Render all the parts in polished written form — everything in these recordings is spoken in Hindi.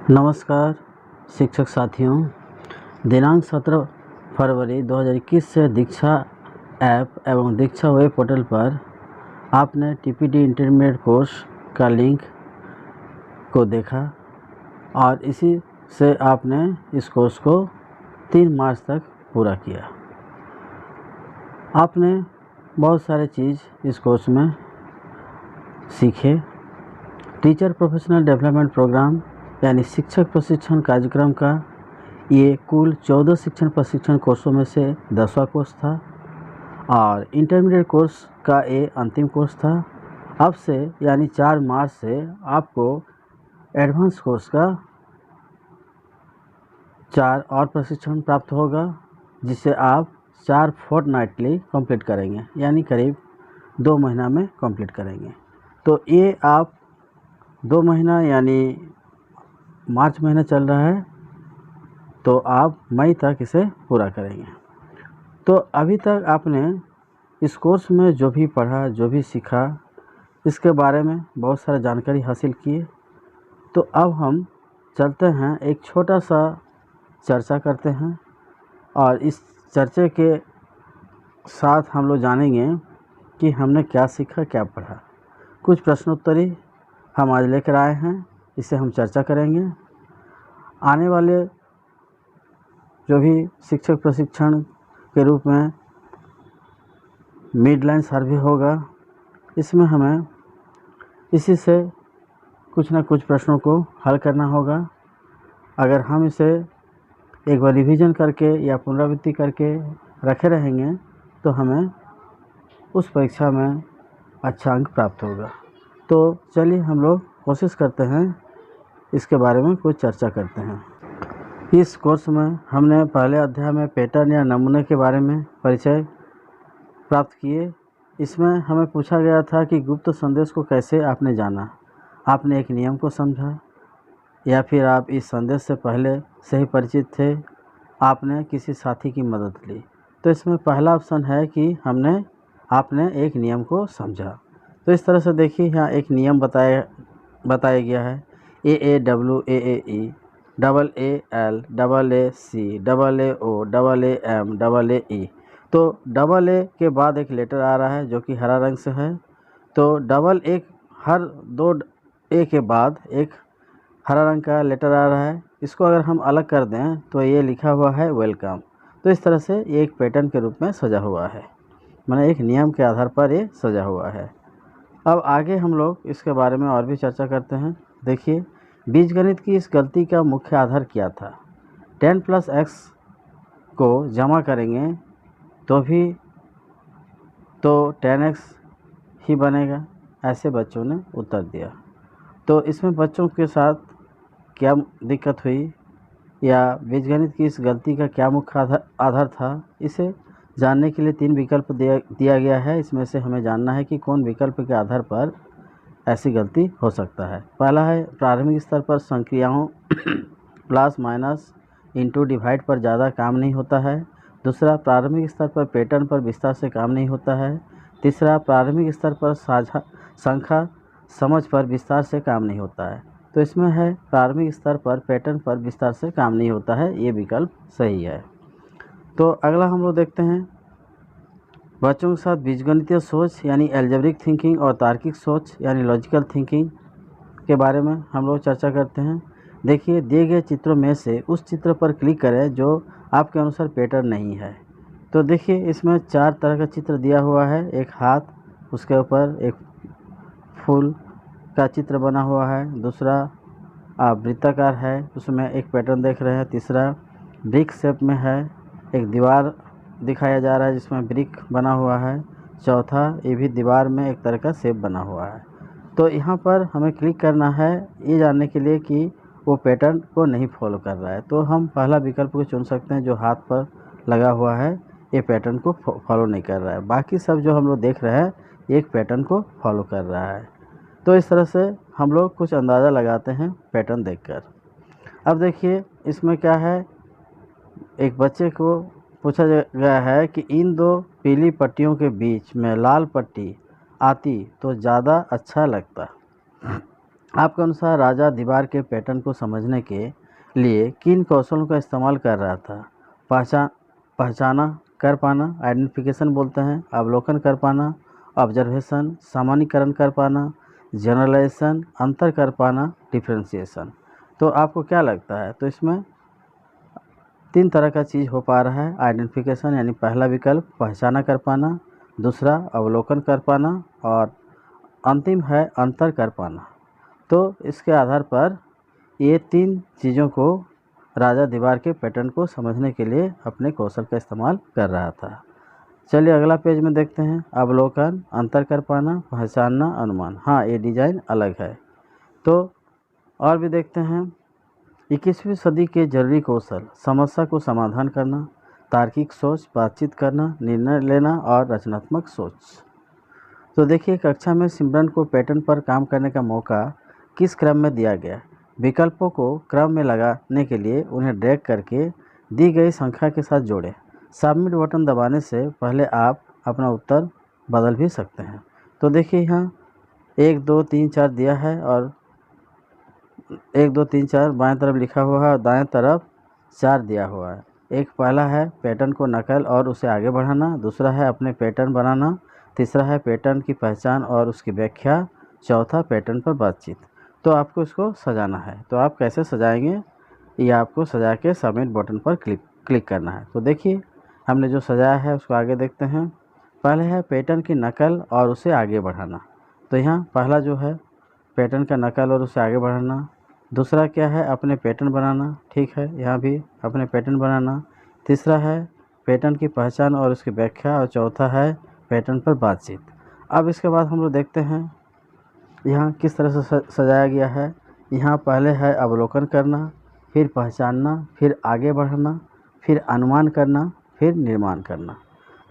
नमस्कार शिक्षक साथियों, दिनांक 17 फरवरी 2021 से दीक्षा ऐप एवं दीक्षा वेब पोर्टल पर आपने टीपीटी इंटरमीडिएट कोर्स का लिंक को देखा और इसी से आपने इस कोर्स को 3 मार्च तक पूरा किया। आपने बहुत सारे चीज़ इस कोर्स में सीखे। टीचर प्रोफेशनल डेवलपमेंट प्रोग्राम यानी शिक्षक प्रशिक्षण कार्यक्रम का ये कुल 14 शिक्षण प्रशिक्षण कोर्सों में से 10वां कोर्स था और इंटरमीडिएट कोर्स का ये अंतिम कोर्स था। अब से यानी 4 मार्च से आपको एडवांस कोर्स का 4 और प्रशिक्षण प्राप्त होगा, जिसे आप 4 फोर्टनाइटली कंप्लीट करेंगे, यानी करीब 2 महीना में कंप्लीट करेंगे। तो ये आप 2 महीना यानी मार्च महीना चल रहा है, तो आप मई तक इसे पूरा करेंगे। तो अभी तक आपने इस कोर्स में जो भी पढ़ा, जो भी सीखा, इसके बारे में बहुत सारा जानकारी हासिल किए। तो अब हम चलते हैं, एक छोटा सा चर्चा करते हैं और इस चर्चे के साथ हम लोग जानेंगे कि हमने क्या सीखा, क्या पढ़ा। कुछ प्रश्नोत्तरी हम आज लेकर आए हैं, इसे हम चर्चा करेंगे। आने वाले जो भी शिक्षक प्रशिक्षण के रूप में मिडलाइन सर्वे होगा, इसमें हमें इसी से कुछ ना कुछ प्रश्नों को हल करना होगा। अगर हम इसे एक बार रिवीजन करके या पुनरावृत्ति करके रखे रहेंगे तो हमें उस परीक्षा में अच्छा अंक प्राप्त होगा। तो चलिए हम लोग कोशिश करते हैं, इसके बारे में कुछ चर्चा करते हैं। इस कोर्स में हमने पहले अध्याय में पैटर्न या नमूने के बारे में परिचय प्राप्त किए। इसमें हमें पूछा गया था कि गुप्त संदेश को कैसे आपने जाना, आपने एक नियम को समझा या फिर आप इस संदेश से पहले से ही परिचित थे, आपने किसी साथी की मदद ली। तो इसमें पहला ऑप्शन है कि आपने एक नियम को समझा। तो इस तरह से देखिए, यहाँ एक नियम बताया गया है, AAW AAE AAL AAC AAO AAM AAE। तो AA के बाद एक लेटर आ रहा है जो कि हरा रंग से है। तो हर 2 A के बाद एक हरा रंग का लेटर आ रहा है। इसको अगर हम अलग कर दें तो ये लिखा हुआ है वेलकम। तो इस तरह से ये एक पैटर्न के रूप में सजा हुआ है, माने एक नियम के आधार पर ये सजा हुआ है। अब आगे हम लोग इसके बारे में और भी चर्चा करते हैं। देखिए, बीजगणित की इस गलती का मुख्य आधार क्या था। 10 + x को जमा करेंगे तो 10x ही बनेगा, ऐसे बच्चों ने उत्तर दिया। तो इसमें बच्चों के साथ क्या दिक्कत हुई या बीजगणित की इस गलती का क्या मुख्य आधार था, इसे जानने के लिए 3 विकल्प दिया गया है। इसमें से हमें जानना है कि कौन विकल्प के आधार पर ऐसी गलती हो सकता है। पहला है, प्रारंभिक स्तर पर संक्रियाओं प्लस माइनस इंटू डिवाइड पर ज़्यादा काम नहीं होता है। दूसरा, प्रारंभिक स्तर पर पैटर्न पर विस्तार से काम नहीं होता है। तीसरा, प्रारंभिक स्तर पर साझा संख्या समझ पर विस्तार से काम नहीं होता है। तो इसमें है, प्रारंभिक स्तर पर पैटर्न पर विस्तार से काम नहीं होता है, ये विकल्प सही है। तो अगला हम लोग देखते हैं, बच्चों के साथ बीजगणितीय सोच यानी एल्जेब्रिक थिंकिंग और तार्किक सोच यानी लॉजिकल थिंकिंग के बारे में हम लोग चर्चा करते हैं। देखिए, दिए गए चित्रों में से उस चित्र पर क्लिक करें जो आपके अनुसार पैटर्न नहीं है। तो देखिए, इसमें 4 तरह का चित्र दिया हुआ है। एक हाथ, उसके ऊपर एक फूल का चित्र बना हुआ है। दूसरा वृत्ताकार है, उसमें एक पैटर्न देख रहे हैं। तीसरा ब्रिक शेप में है, एक दीवार दिखाया जा रहा है जिसमें ब्रिक बना हुआ है। चौथा, ये भी दीवार में एक तरह का शेप बना हुआ है। तो यहाँ पर हमें क्लिक करना है ये जानने के लिए कि वो पैटर्न को नहीं फॉलो कर रहा है। तो हम पहला विकल्प को चुन सकते हैं, जो हाथ पर लगा हुआ है, ये पैटर्न को फॉलो नहीं कर रहा है। बाकी सब जो हम लोग देख रहे हैं, एक पैटर्न को फॉलो कर रहा है। तो इस तरह से हम लोग कुछ अंदाज़ा लगाते हैं पैटर्न देखकर। अब देखिए, इसमें क्या है, एक बच्चे को पूछा गया है कि इन 2 पीली पट्टियों के बीच में लाल पट्टी आती तो ज़्यादा अच्छा लगता। आपके अनुसार राजा दीवार के पैटर्न को समझने के लिए किन कौशलों का इस्तेमाल कर रहा था? पहचाना कर पाना, आइडेंटिफिकेशन बोलते हैं, अवलोकन कर पाना, ऑब्जर्वेशन, सामान्यीकरण कर पाना, जनरलाइजेशन, अंतर कर पाना, डिफरेंशिएशन। तो आपको क्या लगता है? तो इसमें 3 तरह का चीज़ हो पा रहा है। आइडेंटिफिकेशन यानी पहला विकल्प पहचाना कर पाना, दूसरा अवलोकन कर पाना और अंतिम है अंतर कर पाना। तो इसके आधार पर ये 3 चीज़ों को राजा दीवार के पैटर्न को समझने के लिए अपने कौशल का इस्तेमाल कर रहा था। चलिए अगला पेज में देखते हैं। अवलोकन, अंतर कर पाना, पहचानना, अनुमान। हाँ, ये डिजाइन अलग है। तो और भी देखते हैं। 21वीं सदी के जरूरी कौशल: समस्या को समाधान करना, तार्किक सोच, बातचीत करना, निर्णय लेना और रचनात्मक सोच। तो देखिए कक्षा में सिमरन को पैटर्न पर काम करने का मौका किस क्रम में दिया गया? विकल्पों को क्रम में लगाने के लिए उन्हें ड्रैग करके दी गई संख्या के साथ जोड़ें। सबमिट बटन दबाने से पहले आप अपना उत्तर बदल भी सकते हैं। तो देखिए यहाँ 1 2 3 4 दिया है और 1 2 3 4 बाएं तरफ लिखा हुआ है और दाएं तरफ 4 दिया हुआ है। एक पहला है पैटर्न को नकल और उसे आगे बढ़ाना, दूसरा है अपने पैटर्न बनाना, तीसरा है पैटर्न की पहचान और उसकी व्याख्या, चौथा पैटर्न पर बातचीत। तो आपको इसको सजाना है। तो आप कैसे सजाएंगे? ये आपको सजा के सबमिट बटन पर क्लिक करना है। तो देखिए हमने जो सजाया है उसको आगे देखते हैं। पहले है पैटर्न की नकल और उसे आगे बढ़ाना। तो यहाँ पहला जो है पैटर्न का नकल और उसे आगे बढ़ाना। दूसरा क्या है? अपने पैटर्न बनाना। ठीक है, यहाँ भी अपने पैटर्न बनाना। तीसरा है पैटर्न की पहचान और उसकी व्याख्या और चौथा है पैटर्न पर बातचीत। अब इसके बाद हम लोग देखते हैं यहाँ किस तरह से सजाया गया है। यहाँ पहले है अवलोकन करना, फिर पहचानना, फिर आगे बढ़ना, फिर अनुमान करना, फिर निर्माण करना।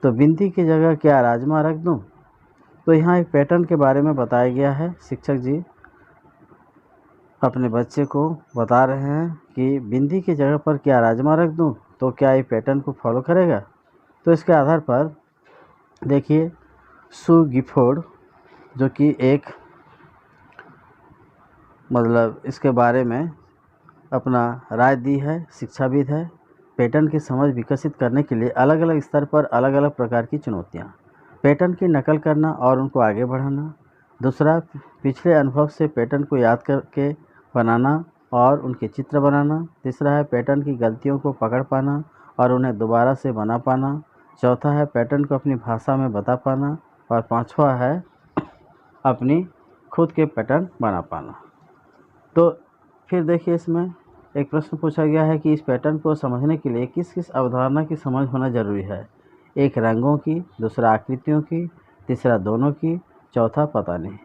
तो बिनती की जगह क्या राजमा रख दूँ? तो यहाँ एक पैटर्न के बारे में बताया गया है। शिक्षक जी अपने बच्चे को बता रहे हैं कि बिंदी की जगह पर क्या राजमा रख दूं तो क्या ये पैटर्न को फॉलो करेगा? तो इसके आधार पर देखिए सू गिफोर्ड जो कि एक मतलब इसके बारे में अपना राय दी है, शिक्षाविद है। पैटर्न की समझ विकसित करने के लिए अलग अलग स्तर पर अलग अलग प्रकार की चुनौतियाँ। पैटर्न की नकल करना और उनको आगे बढ़ाना। दूसरा, पिछले अनुभव से पैटर्न को याद करके बनाना और उनके चित्र बनाना। तीसरा है पैटर्न की गलतियों को पकड़ पाना और उन्हें दोबारा से बना पाना। चौथा है पैटर्न को अपनी भाषा में बता पाना और पांचवा है अपनी खुद के पैटर्न बना पाना। तो फिर देखिए इसमें एक प्रश्न पूछा गया है कि इस पैटर्न को समझने के लिए किस किस अवधारणा की समझ होना जरूरी है? एक रंगों की, दूसरा आकृतियों की, तीसरा दोनों की, चौथा पता नहीं।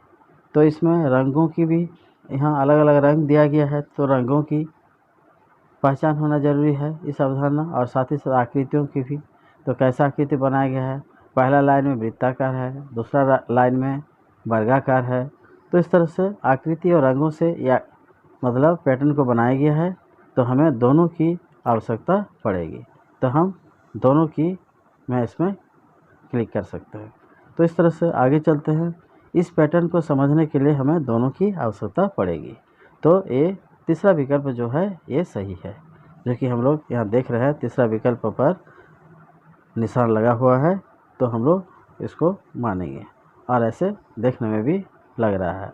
तो इसमें रंगों की भी यहाँ अलग अलग रंग दिया गया है, तो रंगों की पहचान होना जरूरी है इस अवधारणा और साथ ही साथ आकृतियों की भी। तो कैसा आकृति बनाया गया है? पहला लाइन में वृत्ताकार है, दूसरा लाइन में वर्गाकार है। तो इस तरह से आकृति और रंगों से या मतलब पैटर्न को बनाया गया है। तो हमें दोनों की आवश्यकता पड़ेगी, तो हम दोनों की में इसमें क्लिक कर सकते हैं। तो इस तरह से आगे चलते हैं। इस पैटर्न को समझने के लिए हमें दोनों की आवश्यकता पड़ेगी। तो ये तीसरा विकल्प जो है ये सही है, जो कि हम लोग यहाँ देख रहे हैं। तीसरा विकल्प पर निशान लगा हुआ है, तो हम लोग इसको मानेंगे और ऐसे देखने में भी लग रहा है।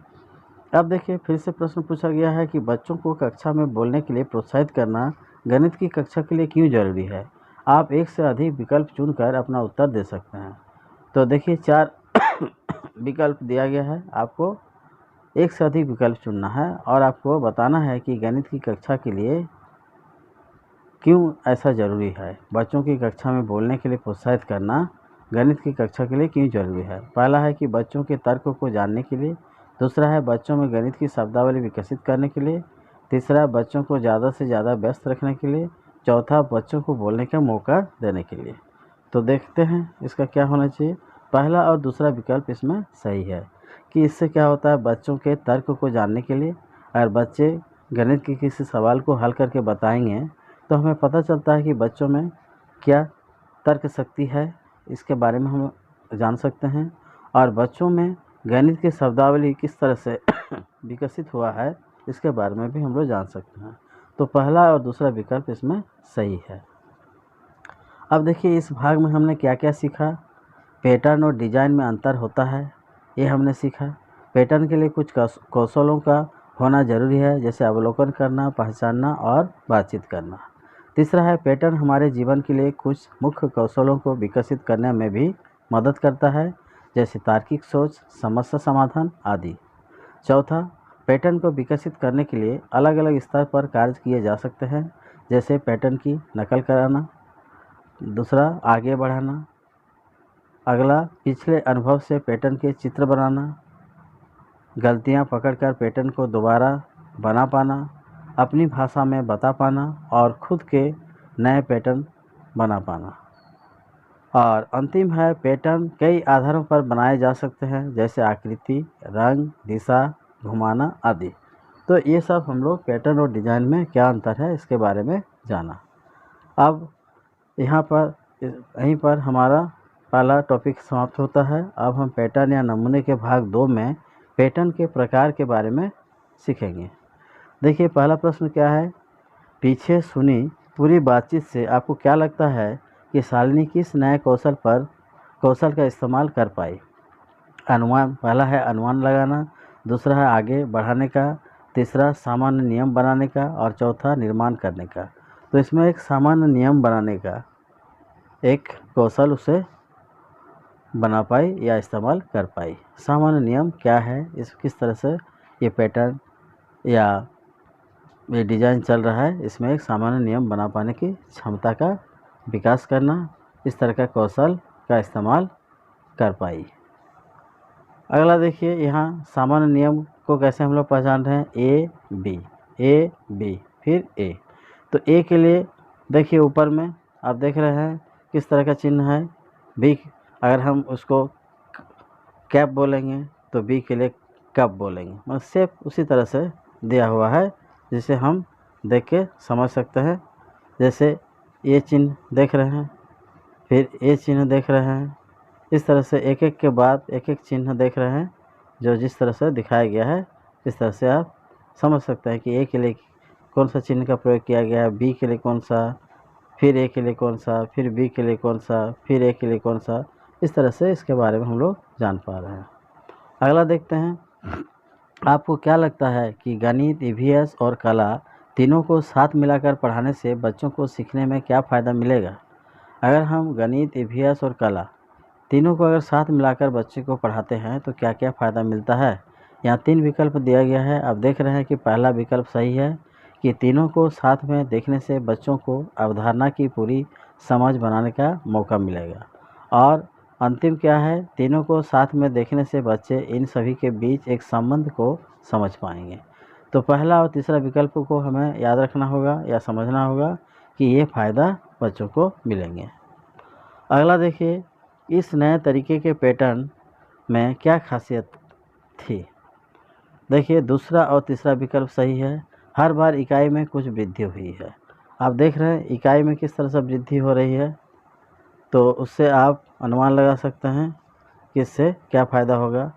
अब देखिए फिर से प्रश्न पूछा गया है कि बच्चों को कक्षा में बोलने के लिए प्रोत्साहित करना गणित की कक्षा के लिए क्यों जरूरी है? आप एक से अधिक विकल्प चुनकर अपना उत्तर दे सकते हैं। तो देखिए 4 विकल्प दिया गया है। आपको एक से अधिक विकल्प चुनना है और आपको बताना है कि गणित की कक्षा के लिए क्यों ऐसा ज़रूरी है। बच्चों की कक्षा में बोलने के लिए प्रोत्साहित करना गणित की कक्षा के लिए क्यों जरूरी है? पहला है कि बच्चों के तर्क को जानने के लिए। दूसरा है बच्चों में गणित की शब्दावली विकसित करने के लिए। तीसरा, बच्चों को ज़्यादा से ज़्यादा व्यस्त रखने के लिए। चौथा, बच्चों को बोलने का मौका देने के लिए। तो देखते हैं इसका क्या होना चाहिए। पहला और दूसरा विकल्प इसमें सही है कि इससे क्या होता है, बच्चों के तर्क को जानने के लिए। अगर बच्चे गणित के किसी सवाल को हल करके बताएंगे तो हमें पता चलता है कि बच्चों में क्या तर्क शक्ति है, इसके बारे में हम जान सकते हैं। और बच्चों में गणित की शब्दावली किस तरह से विकसित हुआ है, इसके बारे में भी हम लोग जान सकते हैं। तो पहला और दूसरा विकल्प इसमें सही है। अब देखिए इस भाग में हमने क्या क्या सीखा। पैटर्न और डिजाइन में अंतर होता है, ये हमने सीखा। पैटर्न के लिए कुछ कौशलों का होना जरूरी है, जैसे अवलोकन करना, पहचानना और बातचीत करना। तीसरा है पैटर्न हमारे जीवन के लिए कुछ मुख्य कौशलों को विकसित करने में भी मदद करता है, जैसे तार्किक सोच, समस्या समाधान आदि। चौथा, पैटर्न को विकसित करने के लिए अलग अलग स्तर पर कार्य किए जा सकते हैं, जैसे पैटर्न की नकल कराना। दूसरा, आगे बढ़ाना। अगला, पिछले अनुभव से पैटर्न के चित्र बनाना। गलतियां पकड़कर पैटर्न को दोबारा बना पाना, अपनी भाषा में बता पाना और खुद के नए पैटर्न बना पाना। और अंतिम है, पैटर्न कई आधारों पर बनाए जा सकते हैं, जैसे आकृति, रंग, दिशा, घुमाना आदि। तो ये सब हम लोग पैटर्न और डिजाइन में क्या अंतर है इसके बारे में जाना। अब यहीं पर हमारा पहला टॉपिक समाप्त होता है। अब हम पैटर्न या नमूने के भाग 2 में पैटर्न के प्रकार के बारे में सीखेंगे। देखिए पहला प्रश्न क्या है, पीछे सुनी पूरी बातचीत से आपको क्या लगता है कि शालिनी किस नए कौशल का इस्तेमाल कर पाई। अनुमान, पहला है अनुमान लगाना, दूसरा है आगे बढ़ाने का, तीसरा सामान्य नियम बनाने का और चौथा निर्माण करने का। तो इसमें एक सामान्य नियम बनाने का एक कौशल उसे बना पाई या इस्तेमाल कर पाई। सामान्य नियम क्या है, इस किस तरह से ये पैटर्न या ये डिज़ाइन चल रहा है, इसमें एक सामान्य नियम बना पाने की क्षमता का विकास करना, इस तरह का कौशल का इस्तेमाल कर पाई। अगला देखिए यहाँ सामान्य नियम को कैसे हम लोग पहचान रहे हैं, ए बी फिर ए। तो ए के लिए देखिए ऊपर में आप देख रहे हैं किस तरह का चिन्ह है। बी अगर हम उसको कैप बोलेंगे तो बी के लिए कप बोलेंगे, मतलब सेफ उसी तरह से दिया हुआ है जिसे हम देख के समझ सकते हैं। जैसे ये चिन्ह देख रहे हैं, फिर ये चिन्ह देख रहे हैं, इस तरह से एक एक के बाद एक एक चिन्ह देख रहे हैं जो जिस तरह से दिखाया गया है, इस तरह से आप समझ सकते हैं कि ए के लिए कौन सा चिन्ह का प्रयोग किया गया है, बी के लिए कौन सा, फिर ए के लिए कौन सा, फिर बी के लिए कौन सा, फिर ए के लिए कौन सा। इस तरह से इसके बारे में हम लोग जान पा रहे हैं। अगला देखते हैं, आपको क्या लगता है कि गणित, ईवीएस और कला तीनों को साथ मिलाकर पढ़ाने से बच्चों को सीखने में क्या फ़ायदा मिलेगा। अगर हम गणित, ईवीएस और कला तीनों को अगर साथ मिलाकर बच्चे को पढ़ाते हैं तो क्या क्या फ़ायदा मिलता है। यहाँ 3 विकल्प दिया गया है। आप देख रहे हैं कि पहला विकल्प सही है कि तीनों को साथ में देखने से बच्चों को अवधारणा की पूरी समझ बनाने का मौका मिलेगा। और अंतिम क्या है, तीनों को साथ में देखने से बच्चे इन सभी के बीच एक संबंध को समझ पाएंगे। तो पहला और तीसरा विकल्प को हमें याद रखना होगा या समझना होगा कि ये फ़ायदा बच्चों को मिलेंगे। अगला देखिए, इस नए तरीके के पैटर्न में क्या खासियत थी। देखिए दूसरा और तीसरा विकल्प सही है। हर बार इकाई में कुछ वृद्धि हुई है। आप देख रहे हैं इकाई में किस तरह से वृद्धि हो रही है, तो उससे आप अनुमान लगा सकते हैं कि इससे क्या फ़ायदा होगा।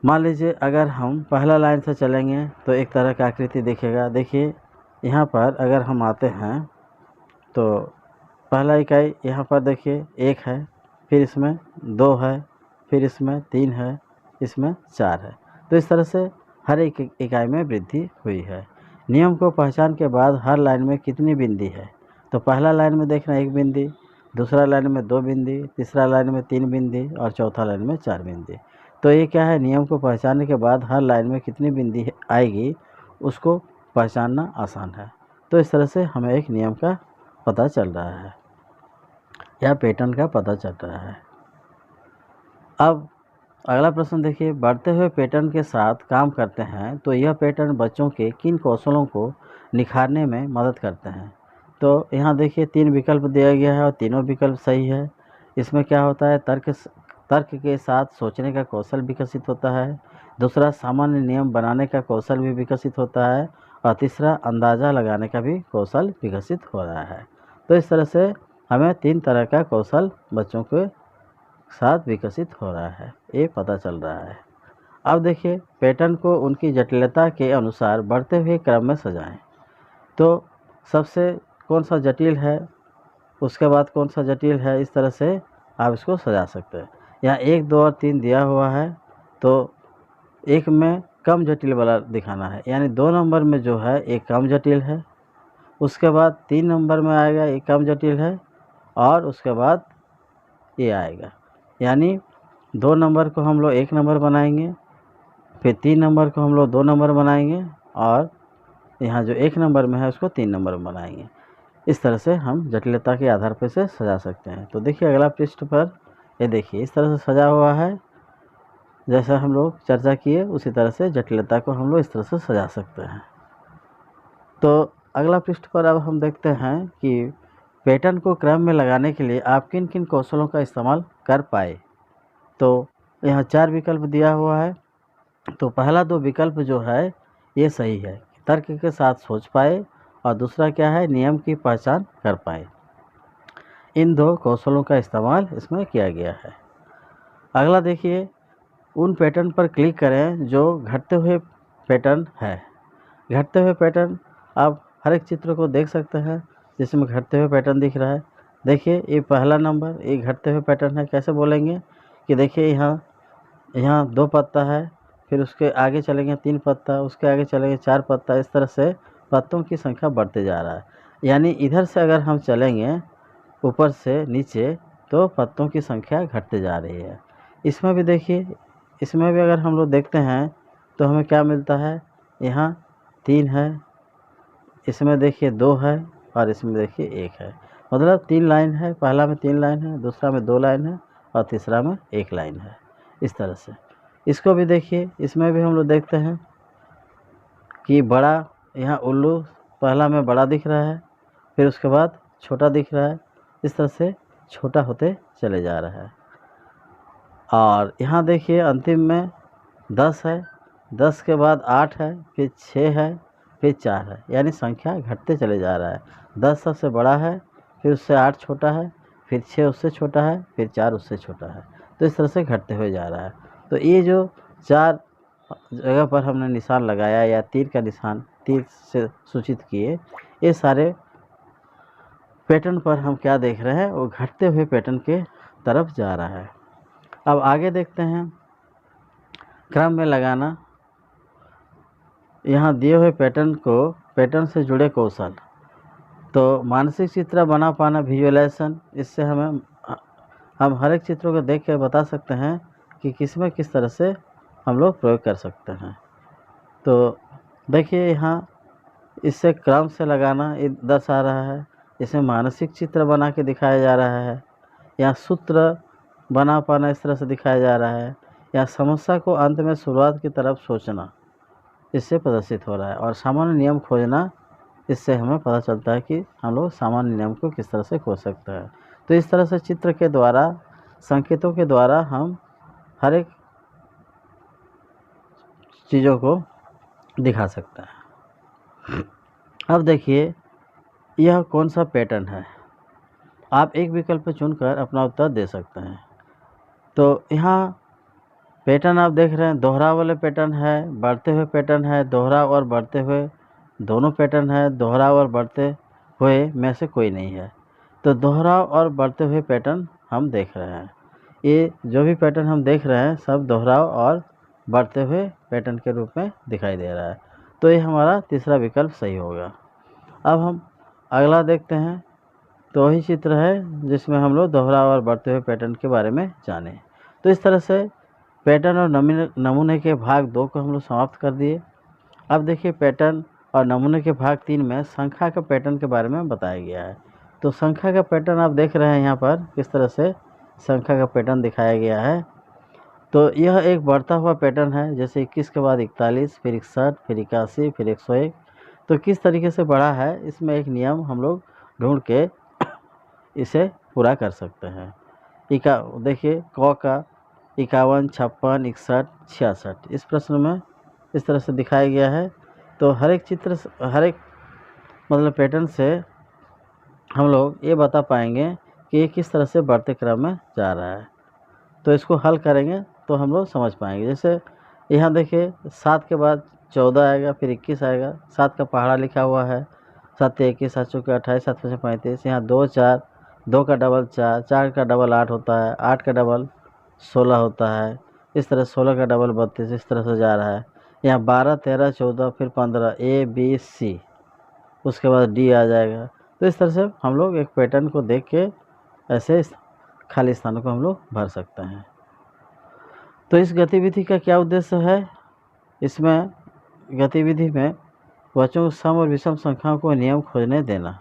मान लीजिए अगर हम पहला लाइन से चलेंगे तो एक तरह का आकृति दिखेगा। देखिए यहाँ पर अगर हम आते हैं तो पहला इकाई यहाँ पर देखिए 1 है, फिर इसमें 2 है, फिर इसमें 3 है, इसमें 4 है। तो इस तरह से हर एक इकाई में वृद्धि हुई है। नियम को पहचान के बाद हर लाइन में कितनी बिंदी है, तो पहला लाइन में देखना 1 बिंदी, दूसरा लाइन में 2 बिंदी, तीसरा लाइन में 3 बिंदी और चौथा लाइन में 4 बिंदी। तो ये क्या है, नियम को पहचानने के बाद हर लाइन में कितनी बिंदी आएगी उसको पहचानना आसान है। तो इस तरह से हमें एक नियम का पता चल रहा है या पैटर्न का पता चल रहा है। अब अगला प्रश्न देखिए, बढ़ते हुए पैटर्न के साथ काम करते हैं तो यह पैटर्न बच्चों के किन कौशलों को निखारने में मदद करते हैं। तो यहाँ देखिए 3 विकल्प दिया गया है और तीनों विकल्प सही है। इसमें क्या होता है, तर्क के साथ सोचने का कौशल विकसित होता है, दूसरा सामान्य नियम बनाने का कौशल भी विकसित होता है और तीसरा अंदाज़ा लगाने का भी कौशल विकसित हो रहा है। तो इस तरह से हमें 3 तरह का कौशल बच्चों के साथ विकसित हो रहा है, ये पता चल रहा है। अब देखिए पैटर्न को उनकी जटिलता के अनुसार बढ़ते हुए क्रम में सजाएं। तो सबसे कौन सा जटिल है, उसके बाद कौन सा जटिल है, इस तरह से आप इसको सजा सकते हैं। यहाँ 1, 2 और 3 दिया हुआ है, तो एक में कम जटिल वाला दिखाना है, यानी 2 नंबर में जो है एक कम जटिल है, उसके बाद 3 नंबर में आएगा एक कम जटिल है, और उसके बाद ये आएगा। यानी 2 नंबर को हम लोग 1 नंबर बनाएंगे, फिर 3 नंबर को हम लोग 2 नंबर बनाएंगे, और यहाँ जो 1 नंबर में है उसको 3 नंबर में बनाएंगे। इस तरह से हम जटिलता के आधार पर से सजा सकते हैं। तो देखिए अगला पृष्ठ पर ये देखिए इस तरह से सजा हुआ है, जैसा हम लोग चर्चा किए उसी तरह से जटिलता को हम लोग इस तरह से सजा सकते हैं। तो अगला पृष्ठ पर अब हम देखते हैं कि पैटर्न को क्रम में लगाने के लिए आप किन किन कौशलों का इस्तेमाल कर पाए। तो यहाँ 4 विकल्प दिया हुआ है। तो पहला 2 विकल्प जो है ये सही है, तर्क के साथ सोच पाए, और दूसरा क्या है, नियम की पहचान कर पाए। इन 2 कौशलों का इस्तेमाल इसमें किया गया है। अगला देखिए, उन पैटर्न पर क्लिक करें जो घटते हुए पैटर्न है। घटते हुए पैटर्न आप हर एक चित्र को देख सकते हैं जिसमें घटते हुए पैटर्न दिख रहा है। देखिए ये पहला नंबर ये घटते हुए पैटर्न है। कैसे बोलेंगे कि देखिए यहाँ 2 पत्ता है, फिर उसके आगे चलेंगे 3 पत्ता, उसके आगे चलेंगे 4 पत्ता, इस तरह से पत्तों की संख्या बढ़ते जा रहा है। यानी इधर से अगर हम चलेंगे ऊपर से नीचे तो पत्तों की संख्या घटते जा रही है। इसमें भी देखिए, इसमें भी अगर हम लोग देखते हैं तो हमें क्या मिलता है, यहाँ 3 है, इसमें देखिए 2 है, और इसमें देखिए 1 है। मतलब 3 लाइन है, पहला में 3 लाइन है, दूसरा में 2 लाइन है, और तीसरा में 1 लाइन है। इस तरह से इसको भी देखिए, इसमें भी हम लोग देखते हैं कि बड़ा, यहाँ उल्लू पहला में बड़ा दिख रहा है, फिर उसके बाद छोटा दिख रहा है, इस तरह से छोटा होते चले जा रहा है। और यहाँ देखिए अंतिम में 10 है, 10 के बाद 8 है, फिर 6 है, फिर 4 है, यानी संख्या घटते चले जा रहा है। 10 सबसे बड़ा है, फिर उससे 8 छोटा है, फिर 6 उससे छोटा है, फिर 4 उससे छोटा है, तो इस तरह से घटते हुए जा रहा है। तो ये जो 4 जगह पर हमने निशान लगाया या तीर का निशान तीर से सूचित किए, ये सारे पैटर्न पर हम क्या देख रहे हैं, वो घटते हुए पैटर्न के तरफ जा रहा है। अब आगे देखते हैं क्रम में लगाना। यहाँ दिए हुए पैटर्न को पैटर्न से जुड़े कौशल, तो मानसिक चित्र बना पाना, विजुअलाइजेशन, इससे हम हर एक चित्रों को देख के बता सकते हैं कि किस में किस तरह से हम लोग प्रयोग कर सकते हैं। तो देखिए यहाँ इससे क्रम से लगाना ये दर्शा रहा है, इसमें मानसिक चित्र बना के दिखाया जा रहा है, या सूत्र बना पाना इस तरह से दिखाया जा रहा है, या समस्या को अंत में शुरुआत की तरफ सोचना इससे प्रदर्शित हो रहा है, और सामान्य नियम खोजना, इससे हमें पता चलता है कि हम लोग सामान्य नियम को किस तरह से खोज सकते हैं। तो इस तरह से चित्र के द्वारा, संकेतों के द्वारा हम हर एक चीज़ों को दिखा सकते हैं। अब देखिए यह कौन सा पैटर्न है, आप एक विकल्प चुनकर अपना उत्तर दे सकते हैं। तो यहाँ पैटर्न आप देख रहे हैं, दोहरा वाले पैटर्न है, बढ़ते हुए पैटर्न है, दोहरा और बढ़ते हुए दोनों पैटर्न है, दोहरा और बढ़ते हुए में से कोई नहीं है। तो दोहरा और बढ़ते हुए पैटर्न हम देख रहे हैं। ये जो भी पैटर्न हम देख रहे हैं सब दोहराव और बढ़ते हुए पैटर्न के रूप में दिखाई दे रहा है। तो ये हमारा तीसरा विकल्प सही होगा। अब हम अगला देखते हैं, तो वही चित्र है जिसमें हम लोग दोहराव और बढ़ते हुए पैटर्न के बारे में जाने। तो इस तरह से पैटर्न और नमूने के भाग 2 को हम लोग समाप्त कर दिए। अब देखिए पैटर्न और नमूने के भाग 3 में संख्या का पैटर्न के बारे में बताया गया है। तो संख्या का पैटर्न आप देख रहे हैं यहाँ पर किस तरह से संख्या का पैटर्न दिखाया गया है। तो यह एक बढ़ता हुआ पैटर्न है, जैसे 21 के बाद 41, फिर 61, फिर 81, फिर 101। तो किस तरीके से बढ़ा है, इसमें एक नियम हम लोग ढूंढ के इसे पूरा कर सकते हैं। देखिए क का 51, 56, 61, 66 इस प्रश्न में इस तरह से दिखाया गया है। तो हर एक चित्र, हर एक मतलब पैटर्न से हम लोग ये बता पाएंगे कि ये किस तरह से बढ़ते क्रम में जा रहा है। तो इसको हल करेंगे तो हम लोग समझ पाएंगे। जैसे यहाँ देखिए 7 के बाद 14 आएगा, फिर 21 आएगा। 7 का पहाड़ा लिखा हुआ है, 7 21, 7 चौके 28, 7 पचे 35। यहाँ 2 4, 2 का डबल 4, 4 का डबल 8 होता है, 8 का डबल 16 होता है। इस तरह 16 का डबल 32, इस तरह से जा रहा है। यहाँ 12 13 14 फिर 15, A B C, उसके बाद D आ जाएगा। तो इस तरह से हम लोग एक पैटर्न को देख के ऐसे खाली स्थानों को हम लोग भर सकते हैं। तो इस गतिविधि का क्या उद्देश्य है? इसमें गतिविधि में बच्चों को सम और विषम संख्याओं को नियम खोजने देना।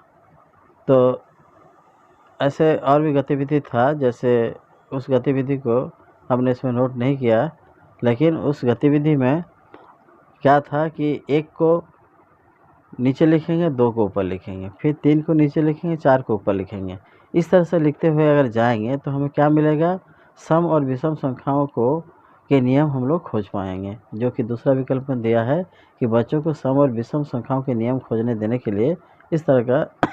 तो ऐसे और भी गतिविधि था, जैसे उस गतिविधि को हमने इसमें नोट नहीं किया, लेकिन उस गतिविधि में क्या था कि 1 को नीचे लिखेंगे, 2 को ऊपर लिखेंगे, फिर 3 को नीचे लिखेंगे, 4 को ऊपर लिखेंगे। इस तरह से लिखते हुए अगर जाएंगे तो हमें क्या मिलेगा? सम और विषम संख्याओं को के नियम हम लोग खोज पाएंगे, जो कि दूसरा विकल्प में दिया है कि बच्चों को सम और विषम संख्याओं के नियम खोजने देने के लिए इस तरह का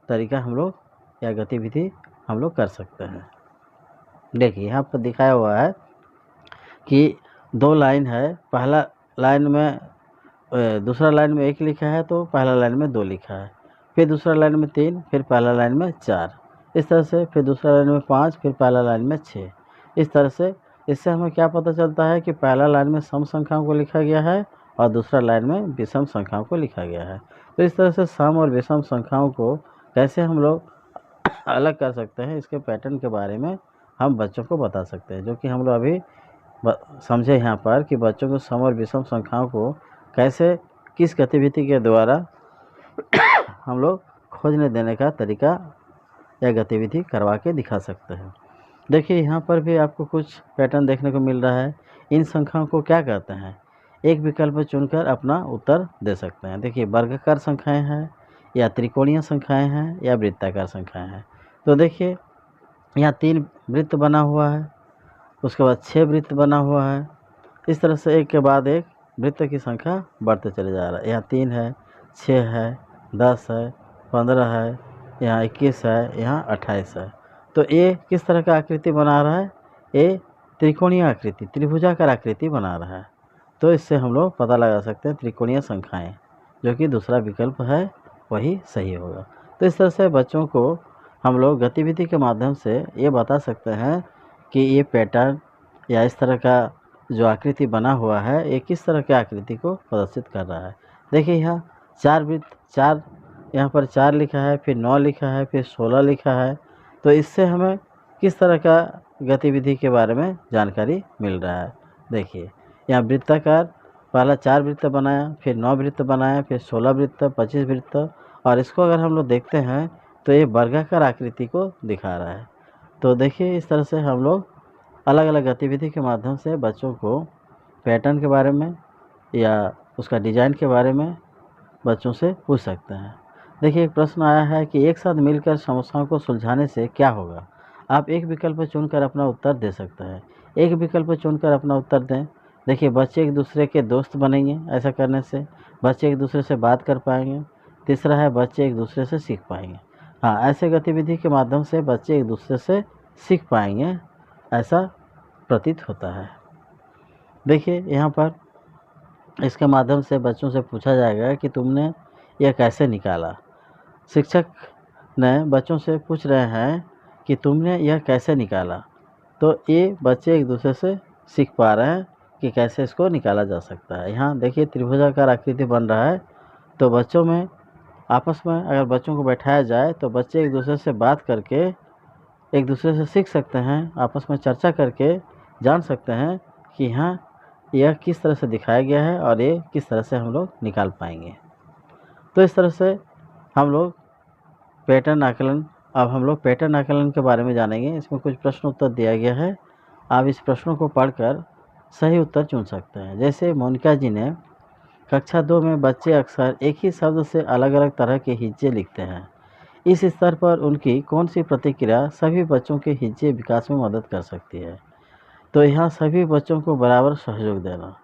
तरीका हम लोग या गतिविधि हम लोग कर सकते हैं। देखिए यहाँ पर दिखाया हुआ है कि 2 लाइन है, पहला लाइन में दूसरा लाइन में 1 लिखा है, तो पहला लाइन में 2 लिखा है, फिर दूसरा लाइन में 3, फिर पहला लाइन में 4, इस तरह से, फिर दूसरा लाइन में 5, फिर पहला लाइन में 6, इस तरह से। इससे हमें क्या पता चलता है कि पहला लाइन में सम संख्याओं को लिखा गया है और दूसरा लाइन में विषम संख्याओं को लिखा गया है। तो इस तरह से सम और विषम संख्याओं को कैसे हम लोग अलग कर सकते हैं, इसके पैटर्न के बारे में हम बच्चों को बता सकते हैं, जो कि हम लोग अभी समझे यहाँ पर कि बच्चों को सम और विषम संख्याओं को कैसे किस गतिविधि के द्वारा हम लोग खोजने देने का तरीका या गतिविधि करवा के दिखा सकते हैं। देखिए यहाँ पर भी आपको कुछ पैटर्न देखने को मिल रहा है। इन संख्याओं को क्या कहते हैं? एक विकल्प चुनकर अपना उत्तर दे सकते हैं। देखिए वर्गाकार संख्याएं हैं या त्रिकोणीय संख्याएं हैं या वृत्ताकार संख्याएं हैं। तो देखिए यहाँ 3 वृत्त बना हुआ है, उसके बाद 6 वृत्त बना हुआ है। इस तरह से एक के बाद एक वृत्त की संख्या बढ़ते चले जा रहा है। यहाँ 3 है, 6 है, 10 है, 15 है, यहाँ 21 है, यहाँ 28 है। तो ये किस तरह का आकृति बना रहा है? ये त्रिकोणीय आकृति, त्रिभुजाकार आकृति बना रहा है। तो इससे हम लोग पता लगा सकते हैं त्रिकोणीय संख्याएं, जो कि दूसरा विकल्प है वही सही होगा। तो इस तरह से बच्चों को हम लोग गतिविधि के माध्यम से ये बता सकते हैं कि ये पैटर्न या इस तरह का जो आकृति बना हुआ है, ये किस तरह की आकृति को प्रदर्शित कर रहा है। देखिए यहाँ 4 वृत्त, 4 यहाँ पर 4 लिखा है, फिर 9 लिखा है, फिर 16 लिखा है। तो इससे हमें किस तरह का गतिविधि के बारे में जानकारी मिल रहा है। देखिए यहाँ वृत्ताकार, पहला 4 वृत्त बनाया, फिर 9 वृत्त बनाया, फिर 16 वृत्त, 25 वृत्त, और इसको अगर हम लोग देखते हैं तो ये वर्गाकार आकृति को दिखा रहा है। तो देखिए इस तरह से हम लोग अलग अलग गतिविधि के माध्यम से बच्चों को पैटर्न के बारे में या उसका डिज़ाइन के बारे में बच्चों से पूछ सकते हैं। देखिए एक प्रश्न आया है कि एक साथ मिलकर समस्याओं को सुलझाने से क्या होगा? आप एक विकल्प चुनकर अपना उत्तर दे सकते हैं। एक विकल्प चुनकर अपना उत्तर दें। देखिए बच्चे एक दूसरे के दोस्त बनेंगे, ऐसा करने से बच्चे एक दूसरे से बात कर पाएंगे। तीसरा है बच्चे एक दूसरे से सीख पाएंगे। हाँ, ऐसे गतिविधि के माध्यम से बच्चे एक दूसरे से सीख पाएंगे, ऐसा प्रतीत होता है। देखिए यहाँ पर इसके माध्यम से बच्चों से पूछा जाएगा कि तुमने यह कैसे निकाला। शिक्षक ने बच्चों से पूछ रहे हैं कि तुमने यह कैसे निकाला। तो ये बच्चे एक दूसरे से सीख पा रहे हैं कि कैसे इसको निकाला जा सकता है। यहाँ देखिए त्रिभुजाकार आकृति बन रहा है। तो बच्चों में आपस में अगर बच्चों को बैठाया जाए तो बच्चे एक दूसरे से बात करके एक दूसरे से सीख सकते हैं, आपस में चर्चा करके जान सकते हैं कि हाँ यह किस तरह से दिखाया गया है और ये किस तरह से हम लोग निकाल पाएंगे। तो इस तरह से हम लोग पैटर्न आकलन, अब हम लोग पैटर्न आकलन के बारे में जानेंगे। इसमें कुछ प्रश्न उत्तर दिया गया है, आप इस प्रश्नों को पढ़कर सही उत्तर चुन सकते हैं। जैसे मोनिका जी ने कक्षा 2 में बच्चे अक्सर एक ही शब्द से अलग अलग तरह के हिज्जे लिखते हैं। इस स्तर पर उनकी कौन सी प्रतिक्रिया सभी बच्चों के हिज्जे विकास में मदद कर सकती है? तो यहाँ सभी बच्चों को बराबर सहयोग देना,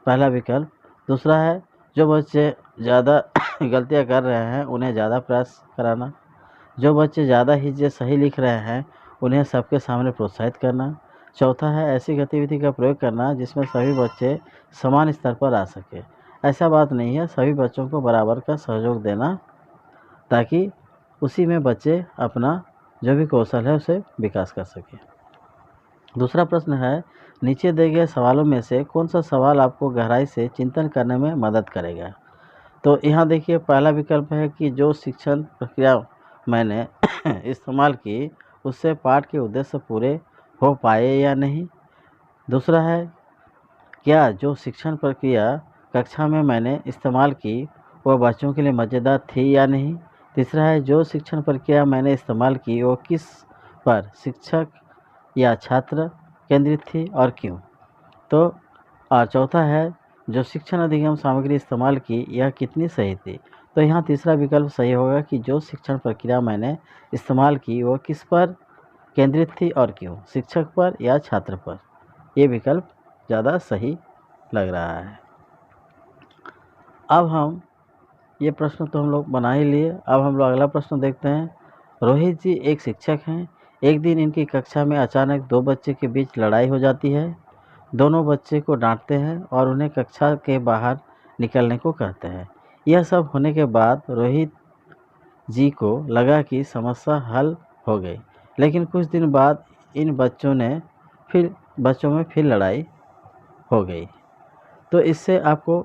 पहला विकल्प। दूसरा है जो बच्चे ज़्यादा गलतियाँ कर रहे हैं उन्हें ज़्यादा प्रयास कराना। जो बच्चे ज़्यादा हिज्जे सही लिख रहे हैं उन्हें सबके सामने प्रोत्साहित करना। चौथा है ऐसी गतिविधि का प्रयोग करना जिसमें सभी बच्चे समान स्तर पर आ सके। ऐसा बात नहीं है, सभी बच्चों को बराबर का सहयोग देना ताकि उसी में बच्चे अपना जो भी कौशल है उसे विकास कर सके। दूसरा प्रश्न है, नीचे दिए गए सवालों में से कौन सा सवाल आपको गहराई से चिंतन करने में मदद करेगा। तो यहाँ देखिए पहला विकल्प है कि जो शिक्षण प्रक्रिया मैंने इस्तेमाल की उससे पाठ के उद्देश्य पूरे हो पाए या नहीं। दूसरा है, क्या जो शिक्षण प्रक्रिया कक्षा में मैंने इस्तेमाल की वह बच्चों के लिए मज़ेदार थी या नहीं। तीसरा है, जो शिक्षण प्रक्रिया मैंने इस्तेमाल की वो किस पर शिक्षक या छात्र केंद्रित थी और क्यों। तो और चौथा है, जो शिक्षण अधिगम सामग्री इस्तेमाल की यह कितनी सही थी। तो यहाँ तीसरा विकल्प सही होगा कि जो शिक्षण प्रक्रिया मैंने इस्तेमाल की वो किस पर केंद्रित थी और क्यों, शिक्षक पर या छात्र पर। ये विकल्प ज़्यादा सही लग रहा है। अब हम ये प्रश्न तो हम लोग बना ही लिए, अब हम लोग अगला प्रश्न देखते हैं। रोहित जी एक शिक्षक हैं। एक दिन इनकी कक्षा में अचानक दो बच्चे के बीच लड़ाई हो जाती है। दोनों बच्चे को डांटते हैं और उन्हें कक्षा के बाहर निकलने को कहते हैं। यह सब होने के बाद रोहित जी को लगा कि समस्या हल हो गई, लेकिन कुछ दिन बाद इन बच्चों में फिर लड़ाई हो गई। तो इससे आपको